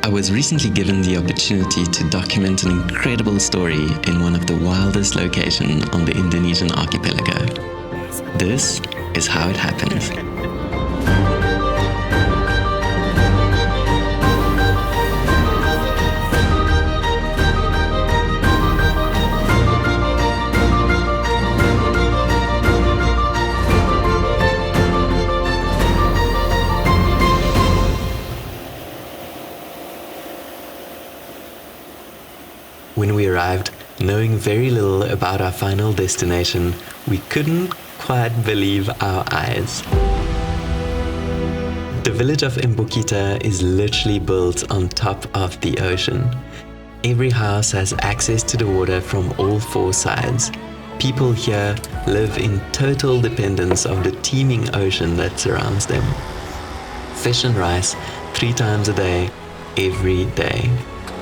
I was recently given the opportunity to document an incredible story in one of the wildest locations on the Indonesian archipelago. This is how it happened. When we arrived, knowing very little about our final destination, we couldn't quite believe our eyes. The village of Mbokita is literally built on top of the ocean. Every house has access to the water from all four sides. People here live in total dependence of the teeming ocean that surrounds them. Fish and rice 3 times a day, every day.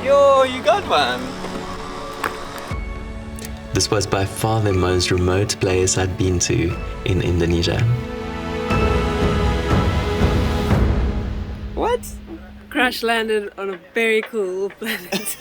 Yo, you got one! This was by far the most remote place I'd been to in Indonesia. What? Crash landed on a very cool planet.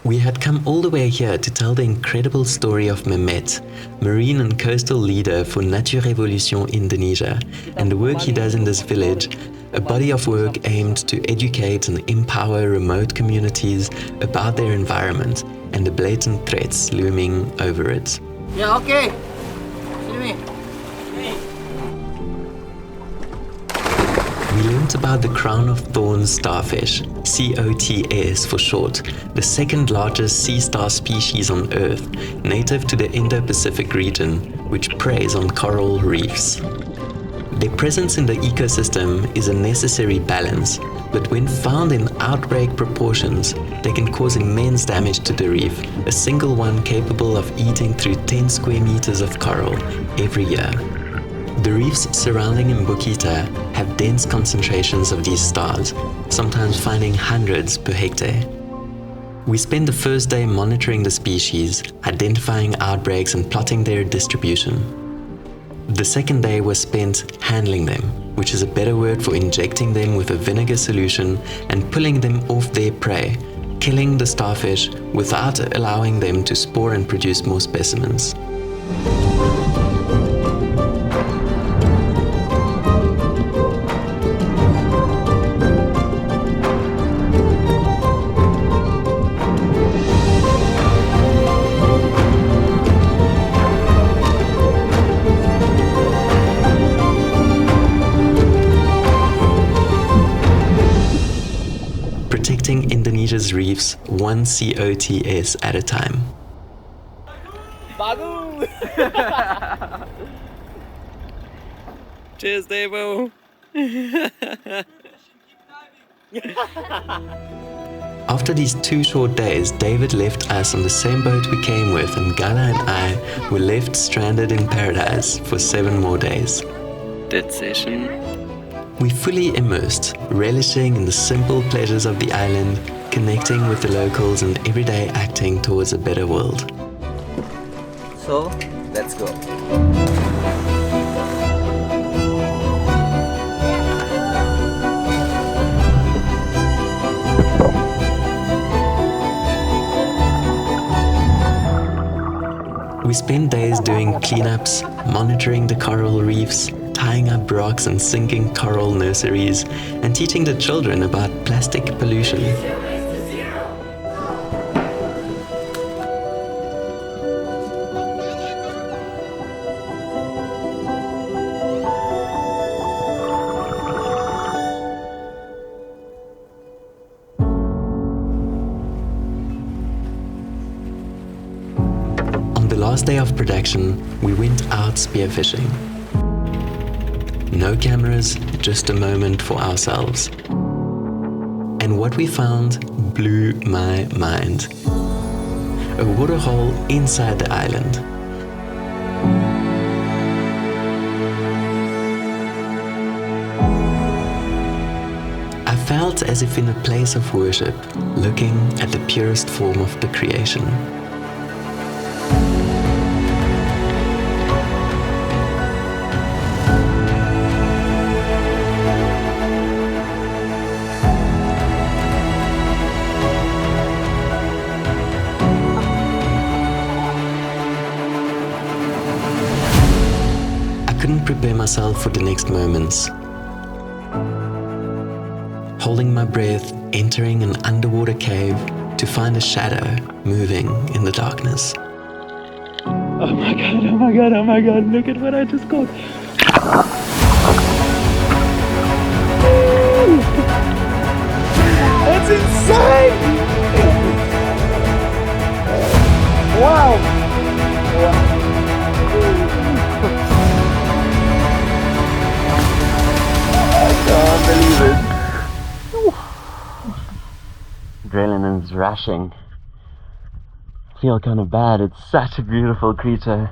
We had come all the way here to tell the incredible story of Mehmet, marine and coastal leader for Nature Revolution Indonesia, and the work he does in this village, a body of work aimed to educate and empower remote communities about their environment and the blatant threats looming over it. Yeah, okay. Sini. We learned about the crown of thorns starfish, COTS for short, the second largest sea star species on Earth, native to the Indo-Pacific region, which preys on coral reefs. Their presence in the ecosystem is a necessary balance, but when found in outbreak proportions, they can cause immense damage to the reef, a single one capable of eating through 10 square meters of coral every year. The reefs surrounding Mbokita have dense concentrations of these stars, sometimes finding hundreds per hectare. We spent the first day monitoring the species, identifying outbreaks and plotting their distribution. The second day was spent handling them, which is a better word for injecting them with a vinegar solution and pulling them off their prey, killing the starfish without allowing them to spore and produce more specimens. Protecting Indonesia's reefs one COTS at a time. Bagus! Cheers, Devo! After these 2 short days, David left us on the same boat we came with, and Gala and I were left stranded in paradise for 7 more days. Dead session. We fully immersed, relishing in the simple pleasures of the island, connecting with the locals and everyday acting towards a better world. So, let's go. We spent days doing cleanups, monitoring the coral reefs, tying up rocks and sinking coral nurseries, and teaching the children about plastic pollution. On the last day of production, we went out spearfishing. No cameras, just a moment for ourselves. And what we found blew my mind. A waterhole inside the island. I felt as if in a place of worship, looking at the purest form of the creation. myself for the next moments. Holding my breath, entering an underwater cave to find a shadow moving in the darkness. Oh my god, oh my god, oh my god, look at what I just caught. That's insane! Wow! I can't believe it. Adrenaline's rushing. I feel kind of bad, it's such a beautiful creature.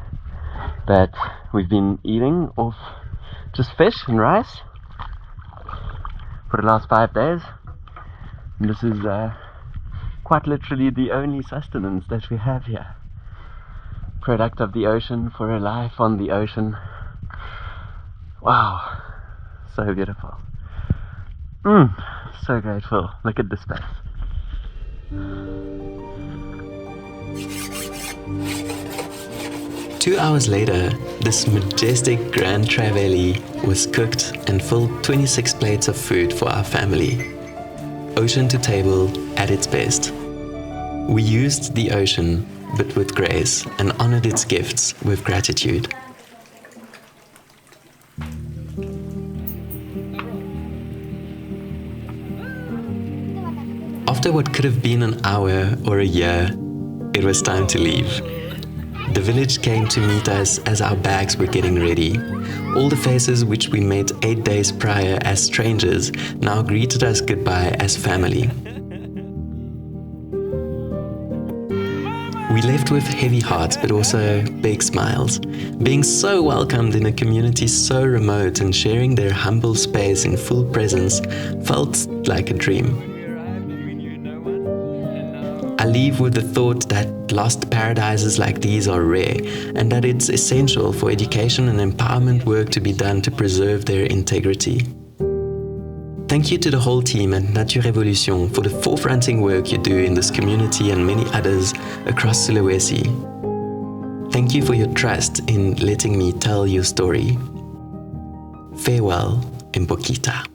But we've been eating off just fish and rice for the last 5 days. And this is quite literally the only sustenance that we have here. Product of the ocean for a life on the ocean. Wow, so beautiful. So grateful. Look at this space. 2 hours later, this majestic Grand Trevally was cooked and filled 26 plates of food for our family. Ocean to table at its best. We used the ocean, but with grace, and honored its gifts with gratitude. After what could have been an hour or a year, it was time to leave. The village came to meet us as our bags were getting ready. All the faces which we met 8 days prior as strangers now greeted us goodbye as family. We left with heavy hearts but also big smiles. Being so welcomed in a community so remote and sharing their humble space in full presence felt like a dream. I leave with the thought that lost paradises like these are rare and that it's essential for education and empowerment work to be done to preserve their integrity. Thank you to the whole team at Nature Revolution for the forefronting work you do in this community and many others across Sulawesi. Thank you for your trust in letting me tell your story. Farewell, Mbokita.